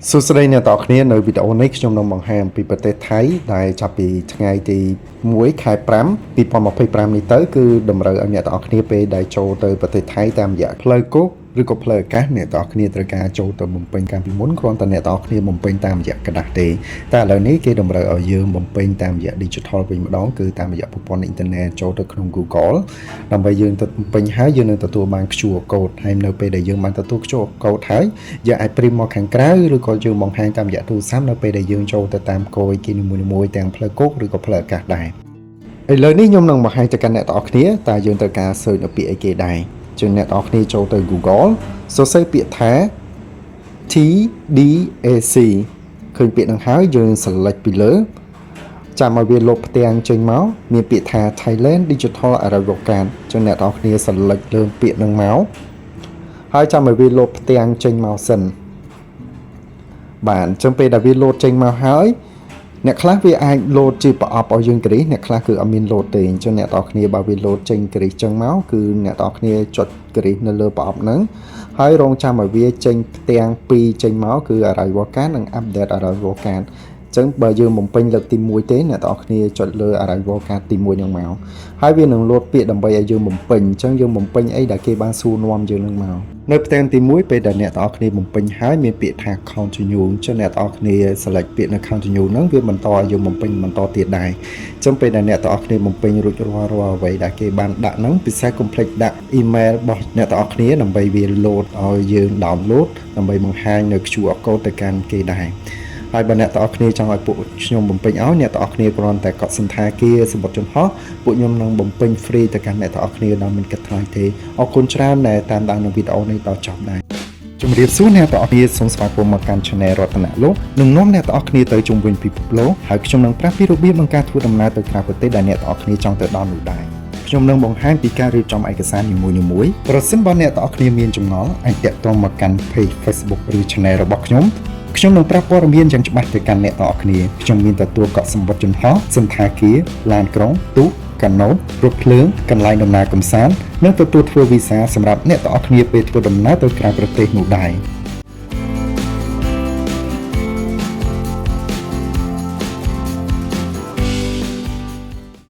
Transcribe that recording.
សួស្តីអ្នកទាំងអស់គ្នានៅវីដេអូនេះខ្ញុំនឹងបង្ហាញអំពីប្រទេសថៃដែលចាប់ពីថ្ងៃទី1ខែ5 2025នេះទៅគឺតម្រូវឲ្យអ្នកទាំងអស់គ្នាពេលដែលចូលទៅប្រទេសថៃតាមរយៈផ្លូវគោកឬក៏ផ្លូវអាកាសអ្នកទាំងអស់គ្នាត្រូវការចូលទៅបំពេញកាលពីមុនគ្រាន់តែអ្នកទាំងអស់គ្នាបំពេញតាមរយៈกระดาษទេតែឥឡូវនេះគេតម្រូវឲ្យយើងបំពេញតាមរយៈ digital វិញម្ដងគឺតាមរយៈប្រព័ន្ធអ៊ីនធឺណិតចូលទៅក្នុង Google ដើម្បីយើងទៅបំពេញហើយយើងនឹងទទួលបាន QR code ហើយនៅពេលដែលយើងបានទទួល QR code ហើយយើងអាច print មកខាងក្រៅឬក៏យើងបង្ហាញតាមរយៈទូរស័ព្ទនៅពេលដែលយើងចូលទៅតាមគោលគេនីមួយៗទាំងផ្លូវគោកឬក៏ផ្លូវអាកាសដែរឥឡូវនេះខ្ញុំនឹងបង្ហាញទៅកាន់អ្នកទាំងអស់គ្នាតើយើងត្រូវការ search នៅពាក្យអីគេដែរជាងអ្នកទាំងអស់គ្នាចូលទៅ Google សរសេរពាក្យថា TDAC ឃើញពាក្យនឹងហើយយើង select ពីលើចាំឲ្យវាលុបផ្ទាំងចេញមកមានពាក្យថា Thailand Digital Arrival Card ចឹងអ្នកទាំងអស់គ្នា select លើពាក្យនឹងមកហើយចាំឲ្យវាលុបផ្ទាំងចេញមកសិនបាទចឹងពេលដែលវាលោតចេញមកហើយអ្នកខ្លះវាអាចលោតជាប្រអប់ឲ្យយើងគ្រីសអ្នកខ្លះគឺអត់មានលោតទេអញ្ចឹងអ្នកទាំងអស់គ្នាបើវាលោតចេញគ្រីសចឹងមកគឺអ្នកទាំងអស់គ្នាចុចគ្រីសនៅលើប្រអប់ហ្នឹងហើយរងចាំឲ្យវាចេញផ្ទាំង2ចេញមកគឺ Arrival Card និង Update Arrival Card ចឹងបើយើងបំពេញលើកទី1ទេអ្នកទាំងអស់គ្នាចុចលើ Arrival Card ទី1ហ្នឹងមកហើយវានឹងលោតពាក្យដើម្បីឲ្យយើងបំពេញអញ្ចឹងយើងបំពេញអីដែលគេបានសួរនាំយើងនឹងមកនៅផ្ទាំងទី1ពេលដែលអ្នកទាំងអស់គ្នាបំពេញហើយមានពាក្យថា Continue អញ្ចឹងអ្នកទាំងអស់គ្នា select ពាក្យនៅ Continue ហ្នឹងវាបន្តឲ្យយើងបំពេញបន្តទៀតដែរអញ្ចឹងពេលដែលអ្នកទាំងអស់គ្នាបំពេញរួចរាល់អ្វីដែលគេបានដាក់ហ្នឹងពិសេស complete ដាក់ email របស់អ្នកទាំងអស់គ្នាដើម្បីវា load ឲ្យយើង download ដើម្បីបង្ហាញនៅ QR code ទៅកាន់គេដែរហើយបើអ្នកទាំងអស់គ្នាចង់ឲ្យពួកខ្ញុំបំពេញឲ្យអ្នកទាំងអស់គ្នាគ្រាន់តែកត់សន្តាគារសម្បត្តិចំហពួកខ្ញុំនឹងបំពេញ free ទៅកាន់អ្នកទាំងអស់គ្នាដោយមិនគិតថ្លៃទេអរគុណច្រើនដែលតាមដាននៅវីដេអូនេះដល់ចប់ដែរជំរាបសួរអ្នកទាំងអស់គ្នាសូមស្វាគមន៍មកកាន់ Channel រតនលោកនឹងនាំអ្នកទាំងអស់គ្នាទៅជុំវិញពិភពលោកហើយខ្ញុំនឹងប្រាប់ពីរបៀបនៃការធ្វើដំណើរទៅក្រៅប្រទេសដែលអ្នកទាំងអស់គ្នាចង់ទៅដល់នោះដែរខ្ញុំនឹងបង្ហាញពីការរៀបចំឯកសារនីមួយៗប្រសិនបើអ្នកទាំងអស់គ្នាមានចម្ងល់អាចតាក់ទងមកកាន់ Page Facebook ឬ Channel របស់ខ្ញុំនឹងប្រាប់ព័ត៌មានយ៉ាងច្បាស់ទៅកាន់អ្នកទាំងអស់គ្នាខ្ញុំមានទទួលកក់សម្បត្តិចំហសន្តាគារឡានក្រុងទូកកាណូតរថភ្លើងកន្លែងដំណើរកម្សាន្តនិងទទួលធ្វើវីសាសម្រាប់អ្នកទាំងអស់គ្នាពេលធ្វើដំណើរទៅក្រៅប្រទេសនោះដែរ